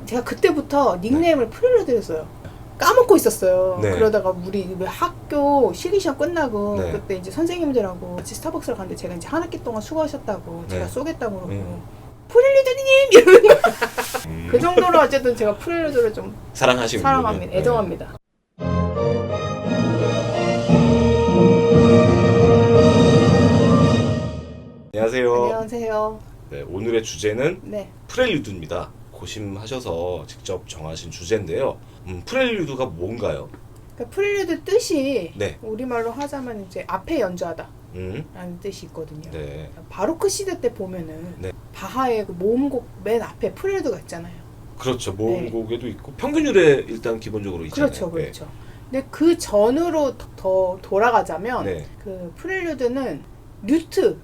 제가 그때부터 닉네임을 프렐류드로 했어요. 까먹고 있었어요. 네. 그러다가 우리 학교 실기시험 끝나고 네. 그때 이제 선생님들하고 같이 스타벅스를 갔는데 제가 이제 한 학기 동안 수고하셨다고 네. 제가 쏘겠다고 그러고 프렐류드님 이러는 거예요. 그 정도로 어쨌든 제가 프렐류드를 좀 사랑하시는 사랑합니다. 분이네. 애정합니다. 안녕하세요. 안녕하세요. 네, 오늘의 주제는 네. 프렐류드입니다. 고심하셔서 직접 정하신 주제인데요. 프렐류드가 뭔가요? 그러니까 프렐류드 뜻이 네. 우리말로 하자면 이제 앞에 연주하다 음, 라는 뜻이 있거든요. 네. 바로크 시대 때 보면은 네. 바하의 그 모음곡 맨 앞에 프렐류드가 있잖아요. 그렇죠. 모음곡에도 있고 평균율에 일단 기본적으로 있잖아요. 그렇죠, 그렇죠. 근데 그 전으로 더 돌아가자면 네. 그 프렐류드는 류트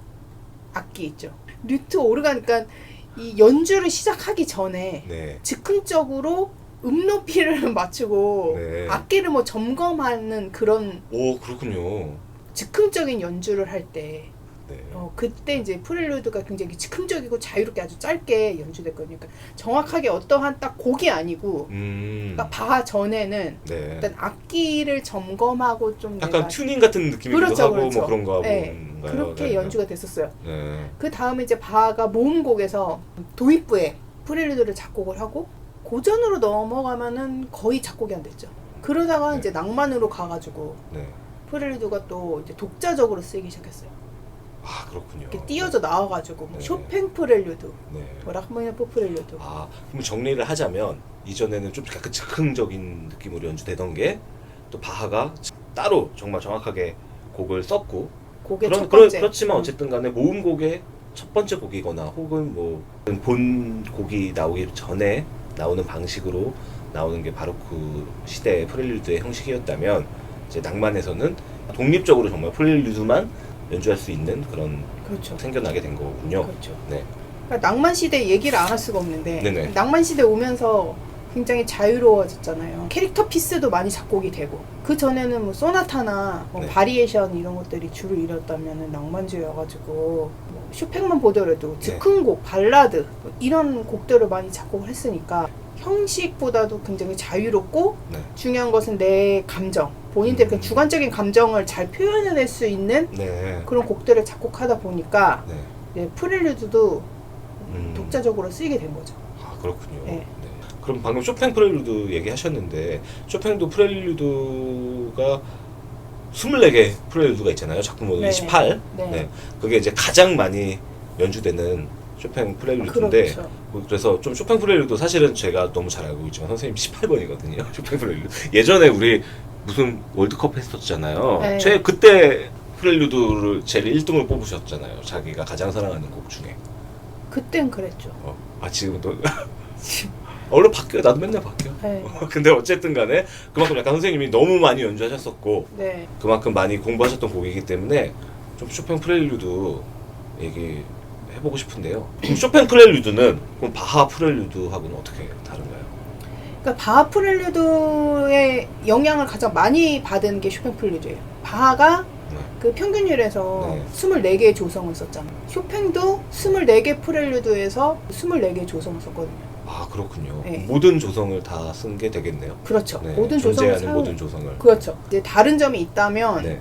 악기 있죠. 류트 오르간, 그러니까 이 연주를 시작하기 전에 네. 즉흥적으로 높이를 맞추고 네. 악기를 뭐 점검하는 그런 오, 그렇군요. 즉흥적인 연주를 할 때 네. 그때 이제 프렐류드가 굉장히 즉흥적이고 자유롭게 아주 짧게 연주됐거든요. 그러니까 정확하게 어떠한 딱 곡이 아니고 그러니까 바하 전에는 네. 일단 악기를 점검하고 좀 약간 내가 튜닝 같은 느낌이기도 그렇죠, 하고 그렇죠. 뭐 그런가 네. 보는가요? 그렇게 네. 연주가 됐었어요. 네. 그 다음에 이제 바하가 모음곡에서 도입부에 프렐류드를 작곡을 하고 고전으로 넘어가면은 거의 작곡이 안 됐죠. 그러다가 네. 이제 낭만으로 가가지고 네. 프렐류드가 또 이제 독자적으로 쓰이기 시작했어요. 아, 그렇군요. 이렇게 띄어져 나와가지고 뭐 네. 쇼팽 프렐류드, 네. 뭐 라흐마니노프 프렐류드. 아, 그럼 정리를 하자면 이전에는 좀 약간 즉흥적인 느낌으로 연주되던 게 또 바하가 따로 정말 정확하게 곡을 썼고 곡의 첫 번째. 그렇지만 어쨌든 간에 모음곡의 첫 번째 곡이거나 혹은 뭐 본 곡이 나오기 전에 나오는 방식으로 나오는 게 바로크 시대의 프렐류드의 형식이었다면 이제 낭만에서는 독립적으로 정말 프렐류드만 연주할 수 있는 그런 그렇죠. 생겨나게 된 거군요. 그렇죠. 네. 그러니까 낭만 시대 얘기를 안 할 수가 없는데 네네. 낭만 시대 오면서 굉장히 자유로워졌잖아요. 캐릭터 피스도 많이 작곡이 되고 그 전에는 뭐 소나타나 뭐 네. 바리에이션 이런 것들이 주를 이뤘다면은 낭만주여가지고 뭐 쇼팽만 보더라도 네. 즉흥곡, 발라드 뭐 이런 곡들을 많이 작곡을 했으니까 형식보다도 굉장히 자유롭고 네. 중요한 것은 내 감정, 본인들의 그 주관적인 감정을 잘 표현해낼 수 있는 네. 그런 곡들을 작곡하다 보니까 네. 네, 프렐류드도 음. 독자적으로 쓰이게 된 거죠. 아, 그렇군요. 네. 네. 그럼 방금 쇼팽 프렐류드 얘기하셨는데 쇼팽도 프렐류드가 24개 프렐류드가 있잖아요. 작품으로 네. 28. 네. 네. 그게 이제 가장 많이 연주되는 쇼팽 프렐류드인데 그렇죠. 그래서 좀 쇼팽 프렐류드 사실은 제가 너무 잘 알고 있지만 선생님 18번이거든요. 쇼팽 프렐류드. 예전에 우리 무슨 월드컵 했었잖아요. 네. 그때 프렐류드를 제일 1등을 뽑으셨잖아요. 자기가 가장 사랑하는 곡 중에. 그땐 그랬죠. 아, 지금도 얼른 바뀌어요. 나도 맨날 바뀌어. 네. 근데 어쨌든 간에 그만큼 약간 선생님이 너무 많이 연주하셨었고 네. 그만큼 많이 공부하셨던 곡이기 때문에 좀 쇼팽 프렐류드 얘기해보고 싶은데요. 그럼 쇼팽 프렐류드는 그럼 바하 프렐류드하고는 어떻게 다른가요? 그러니까 바하 프렐류드의 영향을 가장 많이 받은 게 쇼팽 프렐류드예요. 바하가 네. 그 평균율에서 네. 24개의 조성을 썼잖아요. 쇼팽도 24개 프렐류드에서 24개의 조성을 썼거든요. 아, 그렇군요. 네. 모든 조성을 다 쓴 게 되겠네요. 그렇죠. 네, 모든 조성을 존재하는 사용. 모든 조성을. 그렇죠. 이제 다른 점이 있다면 네.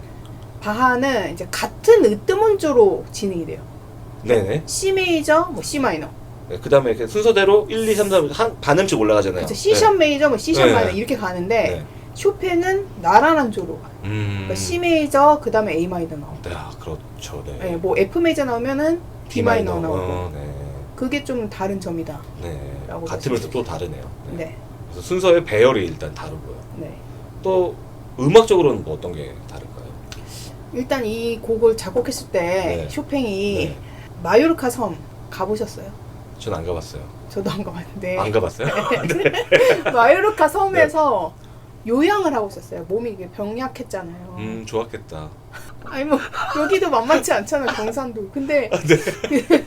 바하는 이제 같은 으뜸원조로 진행이 돼요. 네네. C 메이저, 뭐 C 마이너. 네, 그 다음에 순서대로 1, 2, 3, 4 한 반음씩 올라가잖아요. 그렇죠. C 샵 메이저, 뭐 C 샵 네. 마이너 이렇게 가는데 네. 쇼팽은 나란한 조로 가요. 그러니까 C 메이저 그다음에 A 마이너 나오고. 네, 아, 그렇죠. 네. 네, 뭐 F 메이저 나오면은 D 마이너 나오고. 네. 그게 좀 다른 점이다. 네. 라고 같으면서 보시면 또 다르네요. 네. 네. 그래서 순서의 배열이 일단 다르고요. 네. 또 음악적으로는 뭐 어떤 게 다를까요? 일단 이 곡을 작곡했을 때 네. 쇼팽이 네. 마요르카 섬 가보셨어요? 전 안 가봤어요. 저도 안 가봤는데 안 가봤어요? 마요르카 섬에서 요양을 하고 있었어요. 몸이 이게 병약했잖아요. 좋았겠다. 아니 뭐 여기도 만만치 않잖아 경산도. 근데 네. 아, 요새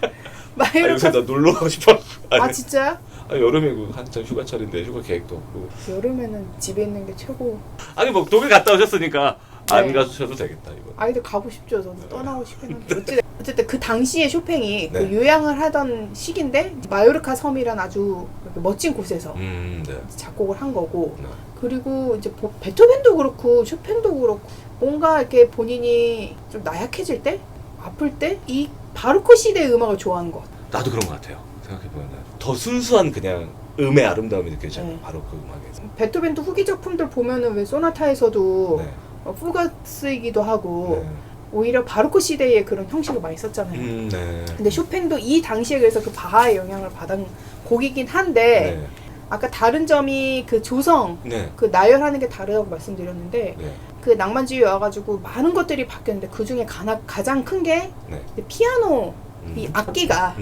마요르카 나 놀러 가고 싶어. 아 진짜요? 아니, 여름이고 한참 휴가철인데 휴가 계획도 없고. 여름에는 집에 있는 게 최고. 아니 뭐 독일 갔다 오셨으니까 안 네. 가셔도 되겠다 이거. 아이들 가고 싶죠. 저도 떠나고 싶긴 한데 어찌 어쨌든 그 당시에 쇼팽이 네. 그 요양을 하던 시기인데 마요르카 섬이란 아주 멋진 곳에서 네. 작곡을 한 거고 네. 그리고 이제 베토벤도 그렇고 쇼팽도 그렇고 뭔가 이렇게 본인이 좀 나약해질 때 아플 때 이 바로크 시대의 음악을 좋아하는 것 같아요. 나도 그런 것 같아요. 생각해보면 더 순수한 그냥 음의 아름다움이 느껴져요. 네. 바로 그 음악에서. 베토벤도 후기 작품들 보면은 왜 소나타에서도 네. 푸가스이기도 하고 네. 오히려 바로크 시대의 그런 형식을 많이 썼잖아요. 네. 근데 쇼팽도 이 당시에 그래서 그 바하의 영향을 받은 곡이긴 한데 네. 아까 다른 점이 그 조성 네. 그 나열하는 게 다르다고 말씀드렸는데 네. 그 낭만주의 와가지고 많은 것들이 바뀌었는데 그 중에 가장 큰 게 네. 피아노 이 악기가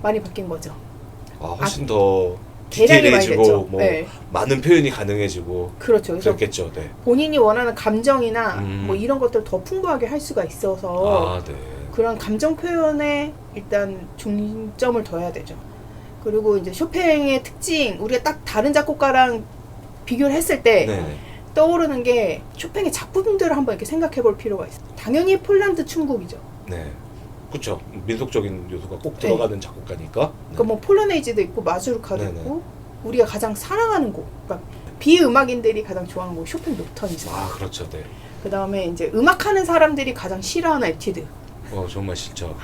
많이 바뀐 거죠. 훨씬 더 대량이 많이 디테일해지고 됐죠. 뭐 네. 많은 표현이 가능해지고 그렇죠. 그래서 그랬겠죠. 네. 본인이 원하는 감정이나 음. 뭐 이런 것들 더 풍부하게 할 수가 있어서 네. 그런 감정 표현에 일단 중점을 둬야 되죠. 그리고 이제 쇼팽의 특징, 우리가 딱 다른 작곡가랑 비교를 했을 때 네. 떠오르는 게 쇼팽의 작품들을 한번 이렇게 생각해 볼 필요가 있어요. 당연히 폴란드 춤곡이죠. 네. 그렇죠. 민속적인 요소가 꼭 들어가는 작곡가니까. 네. 그러니까 뭐 폴로네이즈도 있고 마주르카도 네네. 있고 우리가 가장 사랑하는 곡, 그러니까 비음악인들이 가장 좋아하는 곡 쇼팽 녹턴이죠. 그렇죠. 네. 그 다음에 이제 음악하는 사람들이 가장 싫어하는 에티드. 정말 싫죠.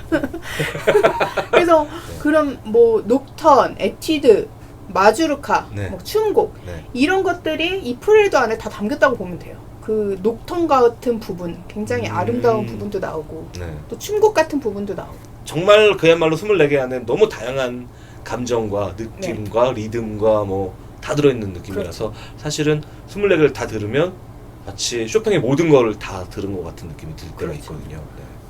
그래서 네. 그런 뭐 녹턴, 에티드, 마주르카, 네. 뭐 춤곡 네. 이런 것들이 이 프렐리드 안에 다 담겼다고 보면 돼요. 그 녹턴 같은 부분, 굉장히 아름다운 부분도 나오고 네. 또 춤곡 같은 부분도 나오고. 정말 그야말로 24개 안에 너무 다양한 감정과 느낌과 리듬과 뭐 다 들어있는 느낌이라서 그렇죠. 사실은 24개를 다 들으면 마치 쇼팽의 모든 거를 다 들은 것 같은 느낌이 들 때가 그렇죠. 있거든요.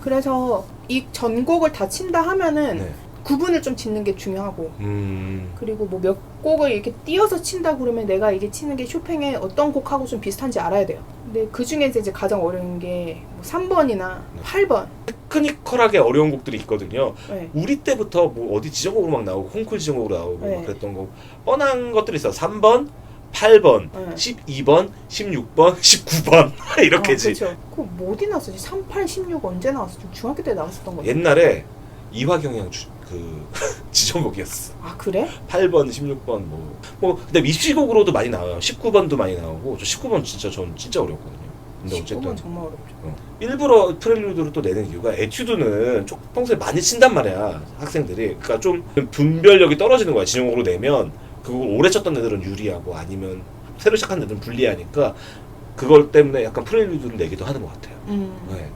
그래서 이 전곡을 다 친다 하면은 네. 구분을 좀 짓는 게 중요하고 네. 그리고 뭐 몇 곡을 이렇게 띄어서 친다 그러면 내가 이게 치는 게 쇼팽의 어떤 곡하고 좀 비슷한지 알아야 돼요. 근데 그 중에서 이제 가장 어려운 게 뭐 3번이나 8번. 테크니컬하게 어려운 곡들이 있거든요. 네. 우리 때부터 뭐 어디 지정곡으로 막 나오고 콩쿨 지정곡으로 나오고 네. 막 그랬던 거 뻔한 것들이 있어. 3번, 8번, 네. 12번, 16번, 19번 이렇게지. 그렇죠. 그뭐 어디 나왔었지? 38, 16 언제 나왔었지? 중학교 때 나왔었던 거죠. 옛날에 이화경양 지정곡이었어. 아 그래? 8번, 16번 뭐 근데 입시곡으로도 많이 나와요. 19번도 많이 나오고 저 19번 전 진짜 어렵거든요. 근데 19번 어쨌든 정말 어렵죠. 일부러 프렐류드를 또 내는 이유가 에튜드는 좀 평소에 많이 친단 말이야 학생들이. 그러니까 좀 분별력이 떨어지는 거야. 지정곡으로 내면 그걸 오래 쳤던 애들은 유리하고 아니면 새로 시작한 애들은 불리하니까 그걸 때문에 약간 프렐류드를 내기도 하는 것 같아요. 네.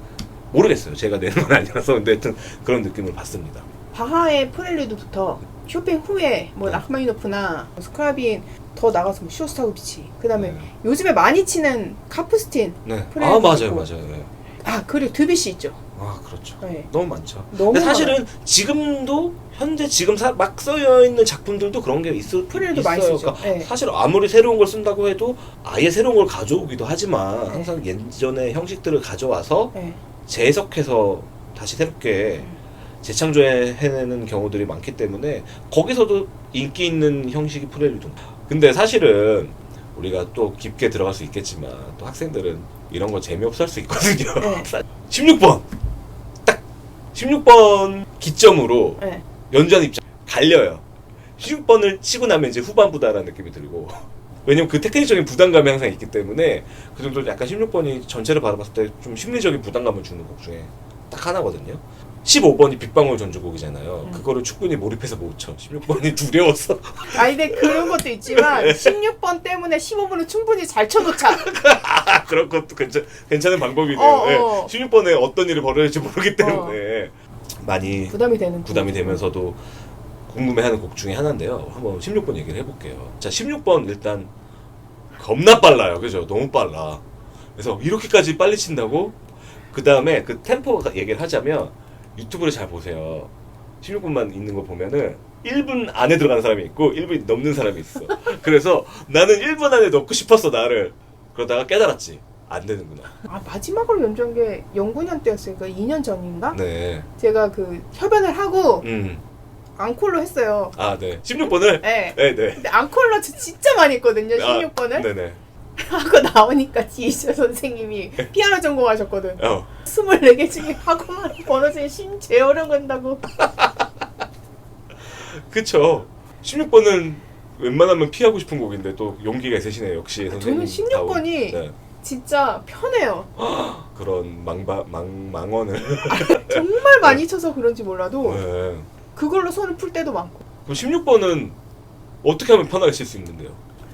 모르겠어요. 제가 내는 건 아니라서 근데 하여튼 그런 느낌을 받습니다. 바하의 프렐류드부터 쇼팽 후에 뭐 네. 라흐마니노프나 스크라빈 더 나가서 뭐 쇼스타코비치 그다음에 네. 요즘에 많이 치는 카프스틴 네. 프렐류드 맞아요, 있고. 맞아요. 네. 그리고 드뷔시 있죠. 그렇죠. 네. 너무 많죠. 너무 근데 사실은 지금도 현재 지금 막 쓰여 있는 작품들도 그런 게 프렐류드 많이 있어요. 쓰죠. 그러니까 네. 사실 아무리 새로운 걸 쓴다고 해도 아예 새로운 걸 가져오기도 하지만 네. 항상 예전의 형식들을 가져와서 네. 재해석해서 다시 새롭게 재창조해내는 경우들이 많기 때문에 거기서도 인기 있는 형식이 프렐류드. 근데 사실은 우리가 또 깊게 들어갈 수 있겠지만 또 학생들은 이런 거 재미없어 할 수 있거든요. 네. 16번 딱 16번 기점으로 네. 연주하는 입장 갈려요. 16번을 치고 나면 이제 후반부다라는 느낌이 들고 왜냐면 그 테크닉적인 부담감이 항상 있기 때문에 그 정도 약간 16번이 전체를 바라봤을 때 좀 심리적인 부담감을 주는 곡 중에 딱 하나거든요. 15번이 빗방울 전주곡이잖아요. 그거를 충분히 몰입해서 못 쳐. 16번이 두려워서. 근데 그런 것도 있지만 16번 때문에 15번은 충분히 잘 쳐놓자. 그런 것도 괜찮은 방법이네요. 네. 16번에 어떤 일이 벌어질지 모르기 때문에 많이 부담이 되면서도 궁금해하는 곡 중에 하나인데요. 한번 16번 얘기를 해볼게요. 자, 16번 일단 겁나 빨라요. 그죠? 너무 빨라. 그래서 이렇게까지 빨리 친다고? 그 다음에 그 템포 얘기를 하자면 유튜브를 잘 보세요. 16분만 있는 거 보면은 1분 안에 들어가는 사람이 있고 1분이 넘는 사람이 있어. 그래서 나는 1분 안에 넣고 싶었어 나를. 그러다가 깨달았지. 안 되는구나. 마지막으로 연주한 게 09년 때였으니까 2년 전인가? 네. 제가 그 협연을 하고 음. 앙콜로 했어요. 네. 16번을? 네. 네. 근데 앙콜로 진짜 많이 했거든요. 16번을. 네네. 하고 나오니까 지휘자 선생님이 피아노 전공하셨거든. 24개 중에 하고만 번호 중에 제일 어려운 거 한다고. 그쵸. 16번은 웬만하면 피하고 싶은 곡인데 또 용기가 있으시네요. 역시 저는 선생님. 16번이 네. 진짜 편해요. 그런 망언을. 정말 많이 쳐서 그런지 몰라도 네. 그걸로 손을 풀 때도 많고. 그럼 16번은 어떻게 하면 편하게 칠 수 있는데요?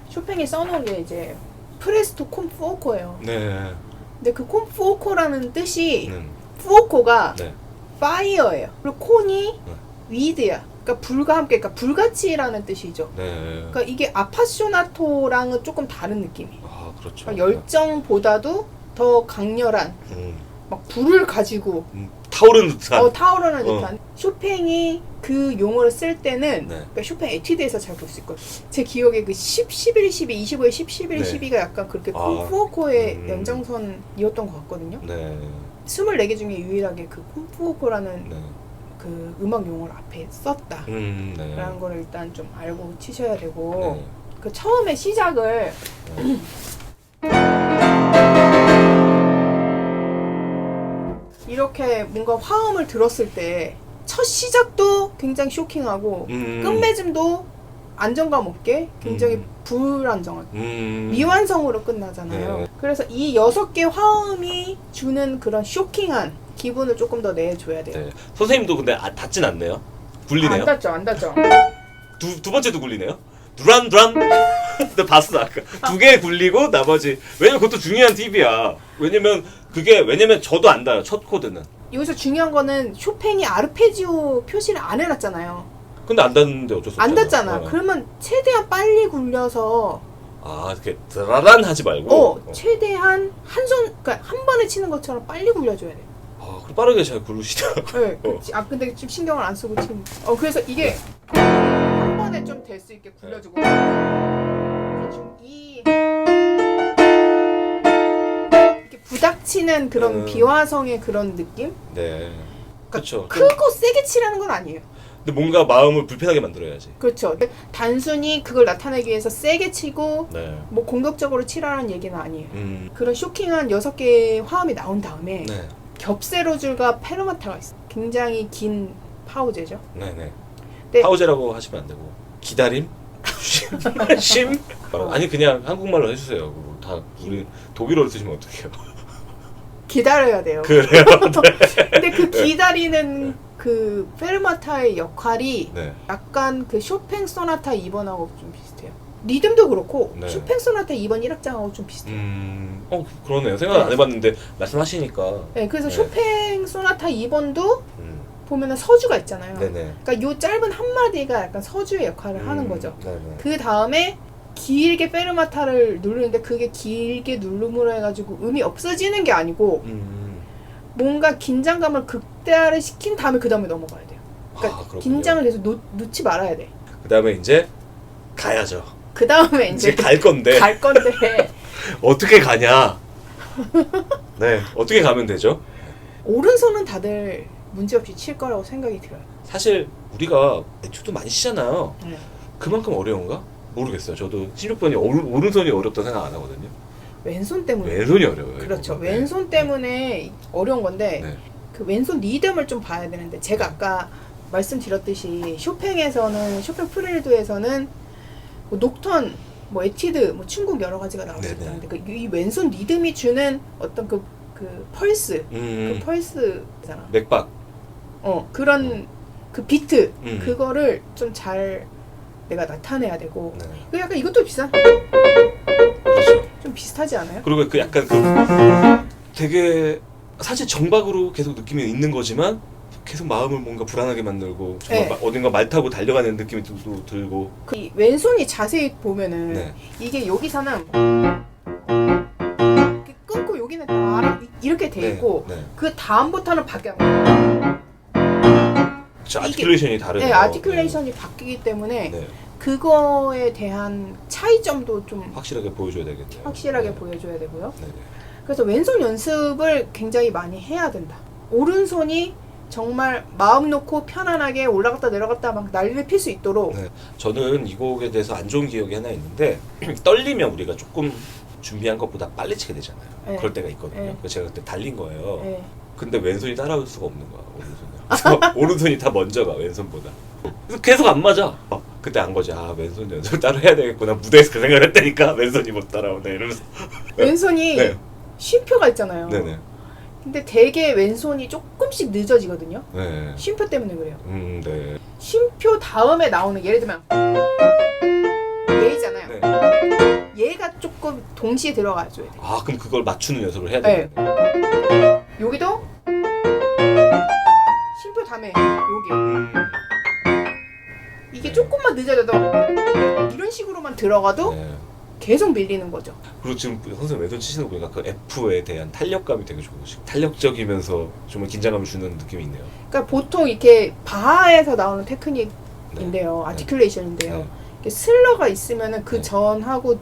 쇼팽이 써놓은 게 이제 프레스토 콤 푸오코예요. 네. 근데 그 콤 푸오코라는 뜻이 네. 푸오코가 네. 파이어예요. 그리고 콘이 네. 위드야. 그러니까 불과 함께, 그러니까 불같이라는 뜻이죠. 네. 그러니까 이게 아파쇼나토랑은 조금 다른 느낌이. 아, 그렇죠. 그러니까 열정보다도 더 강렬한 막 불을 가지고 타오르는 듯한. 타오르는 듯한. 쇼팽이 그 용어를 쓸 때는 네. 그러니까 쇼팽 에튜드에서 잘 볼 수 있거든요. 제 기억에 그 10, 11, 12, 25에 10, 11, 네. 12가 약간 그렇게 아, 콤푸오코의 연장선이었던 것 같거든요. 네. 24개 중에 유일하게 그 콤푸오코라는 네. 그 음악 용어를 앞에 썼다. 네. 라는 거를 일단 좀 알고 치셔야 되고 네. 그 처음에 시작을 이렇게 뭔가 화음을 들었을 때 첫 시작도 굉장히 쇼킹하고 끝맺음도 안정감 없게 굉장히 불안정하게 미완성으로 끝나잖아요. 네. 그래서 이 6개 화음이 주는 그런 쇼킹한 기분을 조금 더 내줘야 돼요. 네. 선생님도 근데 닿진 않네요. 굴리네요. 안 닿죠. 두 번째도 굴리네요. 두란. 나 봤어 아까. 2개 굴리고 나머지. 왜냐면 그것도 중요한 팁이야. 왜냐면 저도 안 닿아요. 첫 코드는. 여기서 중요한 거는 쇼팽이 아르페지오 표시를 안 해놨잖아요. 근데 안 닿는데 어쩔 수 없잖아. 안 닿잖아. 그러면 최대한 빨리 굴려서 이렇게 드라란 하지 말고. 최대한 그러니까 한 번에 치는 것처럼 빨리 굴려줘야 돼. 그럼 빠르게 잘 굴르시더라고요. 네, 근데 좀 신경을 안 쓰고 치는. 그래서 이게 한 번에 좀 될 수 있게 굴려주고. 대충 이렇게 부닥치는 그런 비화성의 그런 느낌? 네. 그렇죠. 크고 세게 치라는 건 아니에요. 근데 뭔가 마음을 불편하게 만들어야지. 그렇죠. 단순히 그걸 나타내기 위해서 세게 치고 네. 뭐 공격적으로 치라는 얘기는 아니에요. 음. 그런 쇼킹한 6개의 화음이 나온 다음에 네. 겹세로줄과 페르마타가 있어요. 굉장히 긴 파우제죠. 네네. 네. 파우제라고 하시면 안 되고 기다림? 심? 아니 그냥 한국말로 해주세요. 그거 다 우리 독일어로 쓰시면 어떡해요? 기다려야 돼요. 그래요? 근데 그 기다리는 그 페르마타의 역할이 네. 약간 그 쇼팽 소나타 2번하고 좀 비슷해요. 리듬도 그렇고 네. 쇼팽 소나타 2번 1악장하고 좀 비슷해요. 그러네요. 생각 안 해봤는데 말씀하시니까. 네, 그래서 네. 쇼팽 소나타 2번도 보면은 서주가 있잖아요. 네네. 그러니까 요 짧은 한마디가 약간 서주의 역할을 하는 거죠. 네네. 그 다음에 길게 페르마타를 누르는데 그게 길게 누름으로 해가지고 음이 없어지는 게 아니고 뭔가 긴장감을 극대화를 시킨 다음에 그 다음에 넘어가야 돼요. 그러니까 그렇군요. 긴장을 계속 놓지 말아야 돼. 그 다음에 이제 가야죠. 그 다음에 이제 이제 갈 건데 갈 건데 어떻게 가냐? 네, 어떻게 가면 되죠? 오른손은 다들 문제없이 칠 거라고 생각이 들어요. 사실 우리가 에튜드 많이 치잖아요. 네. 그만큼 어려운가? 모르겠어요. 저도 16번이 오른손이 어렵다 생각 안 하거든요. 왼손 때문에. 왼손이 어려워요. 그렇죠. 이거. 왼손 때문에 어려운 건데 네. 그 왼손 리듬을 좀 봐야 되는데 제가 아까 말씀드렸듯이 쇼팽에서는 쇼팽 프렐류드에서는 뭐 녹턴, 뭐 에티드, 뭐 춘곡 여러 가지가 나올 수 네네. 있다는데 그 이 왼손 리듬이 주는 어떤 그 펄스, 그 펄스잖아. 맥박. 그런 그 비트 그거를 좀 잘 내가 나타내야 되고. 네. 그 약간 이것도 비슷한. 그렇죠. 좀 비슷하지 않아요? 그리고 그 약간 되게 사실 정박으로 계속 느낌이 있는 거지만 계속 마음을 뭔가 불안하게 만들고 정말 네. 어딘가 말 타고 달려가는 느낌이 또 들고. 이 왼손이 자세히 보면은 네. 이게 여기서는 이렇게 끊고 여기는 다 이렇게 돼 있고 네. 그 다음부터는 바뀌어요. 저 아티큘레이션이 다르네요. 네, 아티큘레이션이 바뀌기 때문에 네. 그거에 대한 차이점도 좀 확실하게 보여줘야 되겠네요. 확실하게 네. 보여줘야 되고요. 네. 그래서 왼손 연습을 굉장히 많이 해야 된다. 오른손이 정말 마음 놓고 편안하게 올라갔다 내려갔다 막 난리를 필 수 있도록. 네. 저는 이 곡에 대해서 안 좋은 기억이 하나 있는데 떨리면 우리가 조금 준비한 것보다 빨리 치게 되잖아요. 네. 그럴 때가 있거든요. 네. 그래서 제가 그때 달린 거예요. 네. 근데 왼손이 따라올 수가 없는 거야. 오른손이. 그래서 오른손이 다 먼저 가 왼손보다. 그래서 계속 안 맞아. 그때 안 거지. 아 왼손 연습을 따로 해야 되겠구나. 무대에서 그 생각을 했다니까. 왼손이 못 따라오네 이러면서. 왼손이 네. 쉼표가 있잖아요. 네네. 근데 되게 왼손이 조금씩 늦어지거든요. 네. 쉼표 때문에 그래요. 네. 쉼표 다음에 나오는 예를 들면 얘잖아요. 네. 얘가 조금 동시에 들어가줘야 돼요. 아 그럼 그걸 맞추는 연습을 해야 네. 되겠네. 여기도 쉼표 다음에 여기 이게 조금만 늦어져도 이런 식으로만 들어가도 네. 계속 밀리는 거죠. 그리고 지금 선생님 왼손 치시는 거 보니까 그 F에 대한 탄력감이 되게 좋으시고 탄력적이면서 정말 긴장감을 주는 느낌이 있네요. 그러니까 보통 이렇게 바하에서 나오는 테크닉인데요. 아티큘레이션인데요. 네. 이렇게 슬러가 있으면은 그 네. 전하고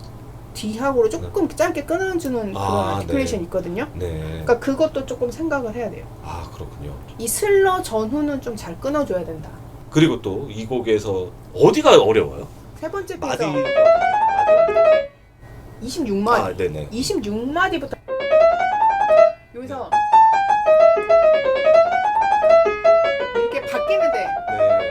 뒤하고로 조금 짧게 끊어주는 그런 아, 아티큘레이션이 네. 있거든요. 네. 그러니까 그것도 조금 생각을 해야 돼요. 아 그렇군요. 이 슬러 전후는 좀 잘 끊어줘야 된다. 그리고 또 이 곡에서 어디가 어려워요? 세 번째 마디. 페이지 26마디. 아 네네. 26마디부터 여기서 이렇게 바뀌면 돼. 네.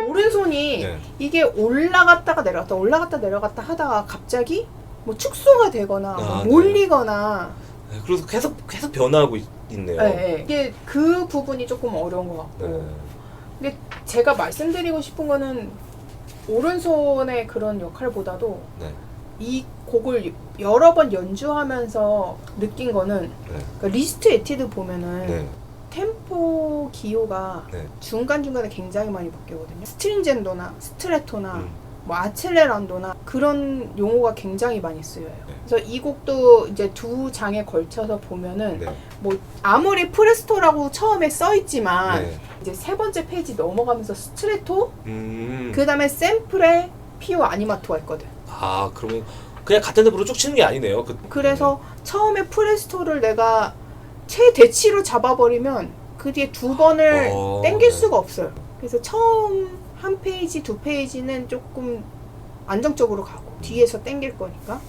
오른손이 네. 이게 올라갔다가 내려갔다 하다가 갑자기 뭐 축소가 되거나 뭐 아, 몰리거나 네. 그래서 계속 있네요. 네. 이게 그 부분이 조금 어려운 것 같고 네. 근데 제가 말씀드리고 싶은 거는 오른손의 그런 역할보다도 네. 이 곡을 여러 번 연주하면서 느낀 거는 네. 그러니까 리스트 에티드 보면은 네. 템포 기호가 네. 중간중간에 굉장히 많이 바뀌거든요. 스트링젠도나 스트레토나 뭐 아첼레란도나 그런 용어가 굉장히 많이 쓰여요. 네. 그래서 이 곡도 이제 두 장에 걸쳐서 보면은 네. 뭐 아무리 프레스토라고 처음에 써 있지만 네. 이제 세 번째 페이지 넘어가면서 스트레토 음. 그 다음에 샘플에 피오 아니마토가 있거든. 아 그러면 그냥 같은 템포로 쭉 치는 게 아니네요. 그래서 처음에 프레스토를 내가 최대치로 잡아버리면 그 뒤에 두 번을 땡길 네. 수가 없어요. 그래서 처음 한 페이지, 두 페이지는 조금 안정적으로 가고 뒤에서 땡길 거니까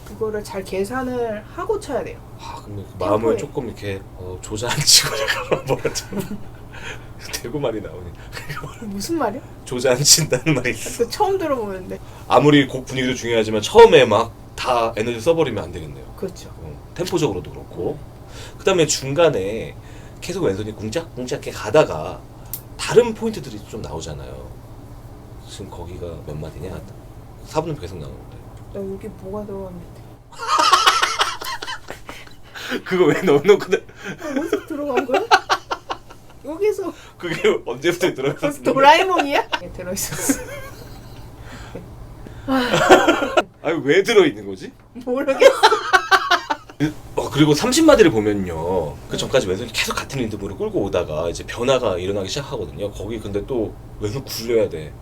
그거를 잘 계산을 하고 쳐야 돼요. 아 그럼 마음을 템포에. 조금 이렇게 조자앉히고 잠깐만 뭐가 좀 대구 말이 나오네. 무슨 말이야? 조자앉힌다는 말이 있어. 그 처음 들어보는데. 아무리 곡 분위기도 중요하지만 처음에 막 다 에너지 써버리면 안 되겠네요. 그렇죠. 템포적으로도 그렇고 그 다음에 중간에 계속 왼손이 꿍짝꿍짝게 가다가 다른 포인트들이 좀 나오잖아요. 지금 거기가 몇 마디냐? 4분은 계속 나오는데 나 여기 뭐가 들어갔는데. 그거 왜 넣어놓거든? 어디서 들어간 거야? 여기서 그게 언제부터 들어갔었는데? 도라에몽이야? 네, 들어있었어. 아니 왜 들어있는 거지? 모르겠어. 그리고 30마디를 보면요 그 전까지 왼손이 계속 같은 리듬으로 끌고 오다가 이제 변화가 일어나기 시작하거든요. 거기 근데 또 왼손 굴려야 돼.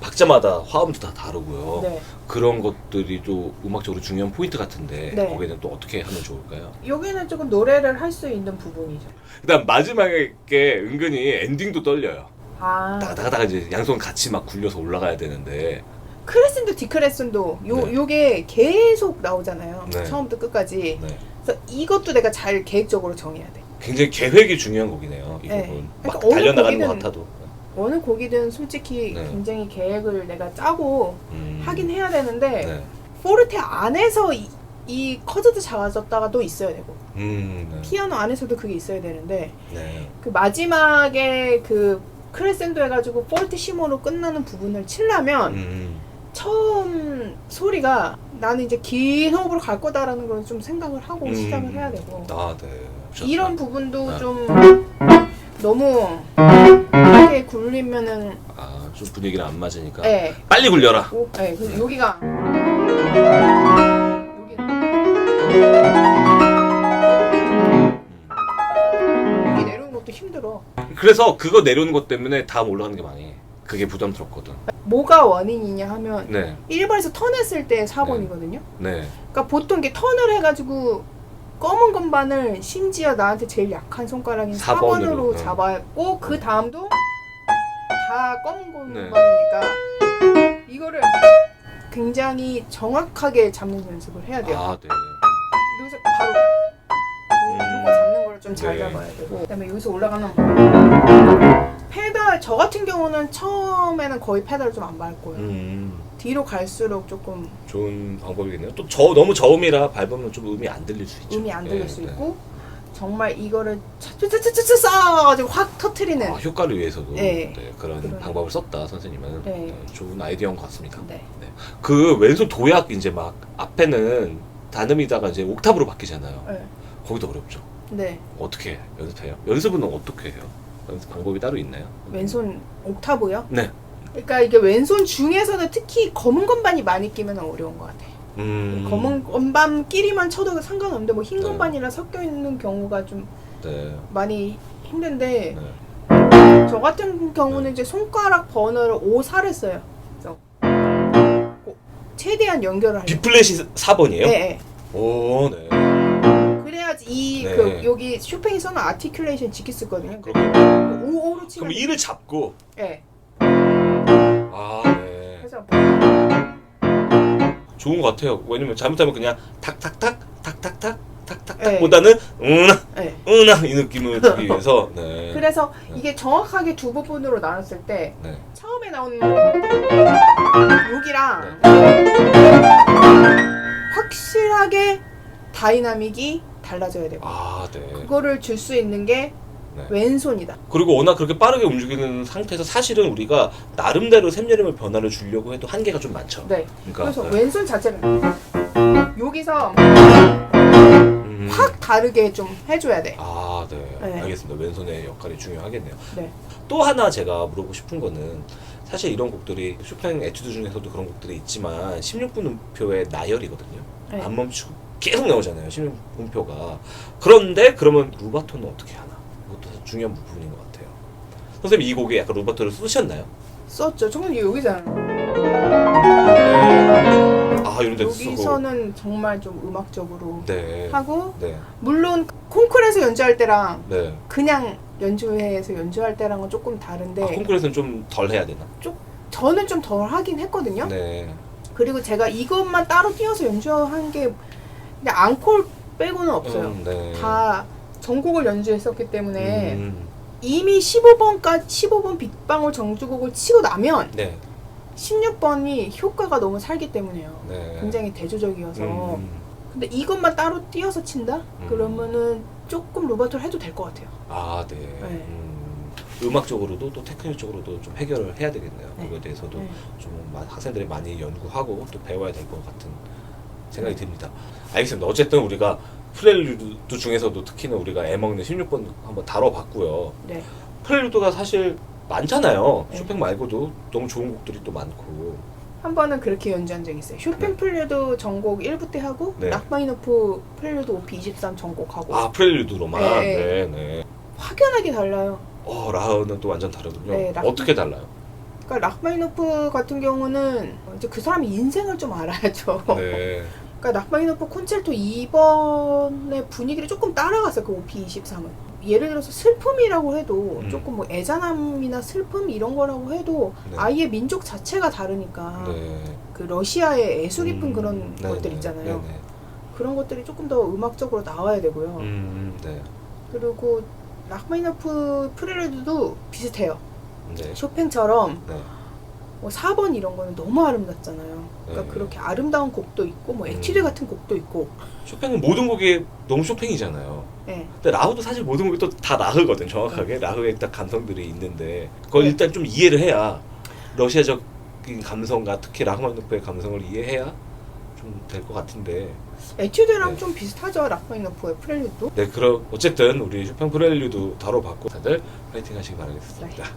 박자마다 화음도 다 다르고요. 네. 그런 것들이 또 음악적으로 중요한 포인트 같은데 네. 거기는 또 어떻게 하면 좋을까요? 여기는 조금 노래를 할 수 있는 부분이죠. 그다음 마지막에 은근히 엔딩도 떨려요. 아. 다다다가 이제 양손 같이 막 굴려서 올라가야 되는데 크레센도 디크레센도 네. 요게 계속 나오잖아요. 네. 처음부터 끝까지. 네. 그래서 이것도 내가 잘 계획적으로 정해야 돼. 굉장히 계획이 중요한 곡이네요. 이 네. 곡은 그러니까 막 어느 달려나가는 것 곡이든 같아도 어느 곡이든 솔직히 네. 굉장히 계획을 내가 짜고 하긴 해야 되는데 네. 포르테 안에서 이 커드도 작아졌다가도 있어야 되고 네. 피아노 안에서도 그게 있어야 되는데 네. 그 마지막에 그 크레센도 해가지고 포르티시모로 끝나는 부분을 치려면 처음 소리가 나는 이제 긴 호흡으로 갈 거다라는 걸 좀 생각을 하고 시작을 해야 되고 아, 네. 이런 부분도 네. 좀 너무 이렇게 굴리면은 좀 분위기랑 안 맞으니까 네. 빨리 굴려라. 네, 그래서 여기가 여기 내려오는 것도 힘들어. 그래서 그거 내려오는 것 때문에 다음 올라가는 게 많이 그게 부담스럽거든. 뭐가 원인이냐 하면 네. 1번에서 턴했을 때 4번이거든요. 네. 그러니까 보통 이게 턴을 해가지고 검은 건반을 심지어 나한테 제일 약한 손가락인 4번으로 네. 잡았고 그 다음도 다 검은 네. 건반이니까 이거를 굉장히 정확하게 잡는 연습을 해야 돼요. 아, 네. 여기서 바로 이거 잡는 걸 좀 잘 네. 잡아야 되고, 그다음에 여기서 올라가는 페달, 저 같은 경우는 처음에는 거의 페달을 좀 안 밟고요. 뒤로 갈수록 조금 좋은 방법이겠네요. 또 너무 저음이라 밟으면 좀 음이 안 들릴 수 있죠. 음이 안 들릴 네, 수 네. 있고, 정말 이거를 차차차차차 쌓아가지고 확 터트리는. 아, 효과를 위해서도 네. 네, 그런 그런- 방법을 썼다 선생님은. 네. 네, 좋은 아이디어인 것 같습니다. 네. 그 왼손 도약 이제 막 앞에는 단음이다가 이제 옥탑으로 바뀌잖아요. 네. 거기도 어렵죠. 네. 어떻게 연습해요? 연습은 어떻게 해요? 연습 방법이 따로 있나요? 왼손 옥타브요? 네. 그러니까 이게 왼손 중에서는 특히 검은 건반이 많이 끼면 어려운 것 같아요. 검은 건반끼리만 쳐도 상관없는데 뭐 흰 네. 건반이랑 섞여 있는 경우가 좀 네. 많이 힘든데, 네. 저 같은 경우는 네. 이제 손가락 번호를 5, 4를 써요. 그래서 최대한 연결을 하려고. B 플랫이 4번이에요? 네, 오, 네. 네. 그래야지 이 네. 그 여기 쇼팽이 써놓은 아티큘레이션 지킬 수 있거든요. 그럼 5로 치면. 2를 잡고. 네. 아, 네. 그래서 좋은 것 같아요. 왜냐면 잘못하면 그냥 탁탁탁 탁탁탁 탁탁탁 네. 보다는 은하 네. 은하 이 느낌을 주기 위해서. 네. 그래서 네. 이게 정확하게 두 부분으로 나눴을 때 네. 처음에 나온 여기랑 확실하게 다이나믹이 달라져야 되고, 아, 네. 그거를 줄 수 있는 게 네. 왼손이다. 그리고 워낙 그렇게 빠르게 움직이는 상태에서 사실은 우리가 나름대로 샘여름의 변화를 주려고 해도 한계가 좀 많죠. 네. 그러니까 그래서 네. 왼손 자체를 여기서 음. 확 다르게 좀 해줘야 돼. 아, 네. 네. 알겠습니다. 왼손의 역할이 중요하겠네요. 네. 또 하나 제가 물어보고 싶은 거는, 사실 이런 곡들이 쇼팽 에튜드 중에서도 그런 곡들이 있지만 16분 음표의 나열이거든요. 네. 안 멈추고 계속 나오잖아요. 16분 음표가. 그런데 그러면 루바토는 어떻게 하나? 이것도 중요한 부분인 것 같아요. 선생님 이 곡에 약간 루바토를 쓰셨나요? 썼죠. 정말 여기잖아. 아, 이런 데도 쓰고. 여기서는 정말 좀 음악적으로 네. 하고, 네. 물론 콩쿨에서 연주할 때랑 네. 그냥 연주회에서 연주할 때랑은 조금 다른데, 아, 콩쿠르에서는 좀 덜 해야 되나? 저는 좀 덜 하긴 했거든요. 네. 그리고 제가 이것만 따로 띄워서 연주한 게 그냥 앙콜 빼고는 없어요. 네. 다 전곡을 연주했었기 때문에 음. 이미 15번 빗방울 정주곡을 치고 나면 네. 16번이 효과가 너무 살기 때문에요. 네. 굉장히 대조적이어서. 음. 근데 이것만 따로 띄워서 친다? 그러면은 조금 루바토를 해도 될 것 같아요. 아, 네. 네. 음악적으로도 또 테크닉적으로도 좀 해결을 해야 되겠네요. 네. 그거에 대해서도 네. 좀 학생들이 많이 연구하고 또 배워야 될 것 같은 생각이 듭니다. 알겠습니다. 어쨌든 우리가 프렐류드 중에서도 특히나 우리가 애먹는 16번 한번 다뤄봤고요. 네. 프렐류드가 사실 많잖아요. 네. 쇼팽 말고도 너무 좋은 곡들이 또 많고. 한 번은 그렇게 연주한 적이 있어요. 쇼팽 네. 프렐류드 전곡 1부 때 하고, 네. 락마니노프 프렐류드 OP 23 전곡하고. 아, 프렐류드로만. 네. 네, 네. 확연하게 달라요. 라우는 또 완전 다르군요. 네, 어떻게 달라요? 그러니까 락마니노프 같은 경우는 이제 그 사람의 인생을 좀 알아야죠. 네. 그러니까 락마니노프 콘체르토 2번의 분위기를 조금 따라갔어요. 그 OP 23은. 예를 들어서 슬픔이라고 해도 조금 뭐 애잔함이나 슬픔 이런 거라고 해도 네. 아예 민족 자체가 다르니까 네. 그 러시아의 애수 깊은 그런 네, 것들 네, 있잖아요. 네, 네. 그런 것들이 조금 더 음악적으로 나와야 되고요. 네. 그리고 락마니노프 프렐류드도 비슷해요. 네. 쇼팽처럼 네. 뭐 4번 이런 거는 너무 아름답잖아요. 그러니까 네. 그렇게 아름다운 곡도 있고 뭐 에튜드 같은 곡도 있고. 쇼팽은 모든 곡이 너무 쇼팽이잖아요. 네. 근데 라흐도 사실 모든 곡이 또 다 라흐거든, 정확하게. 라흐의 딱 감성들이 있는데 그걸 일단 좀 이해를 해야, 러시아적인 감성과 특히 라흐마니노프의 감성을 이해해야 좀 될 것 같은데. 에튜드랑 네. 좀 비슷하죠. 락마니노프의 프렐류드도. 네, 그럼 어쨌든 우리 쇼팽 프렐류드 다뤄봤고 다들 파이팅 하시기 바라겠습니다. 네.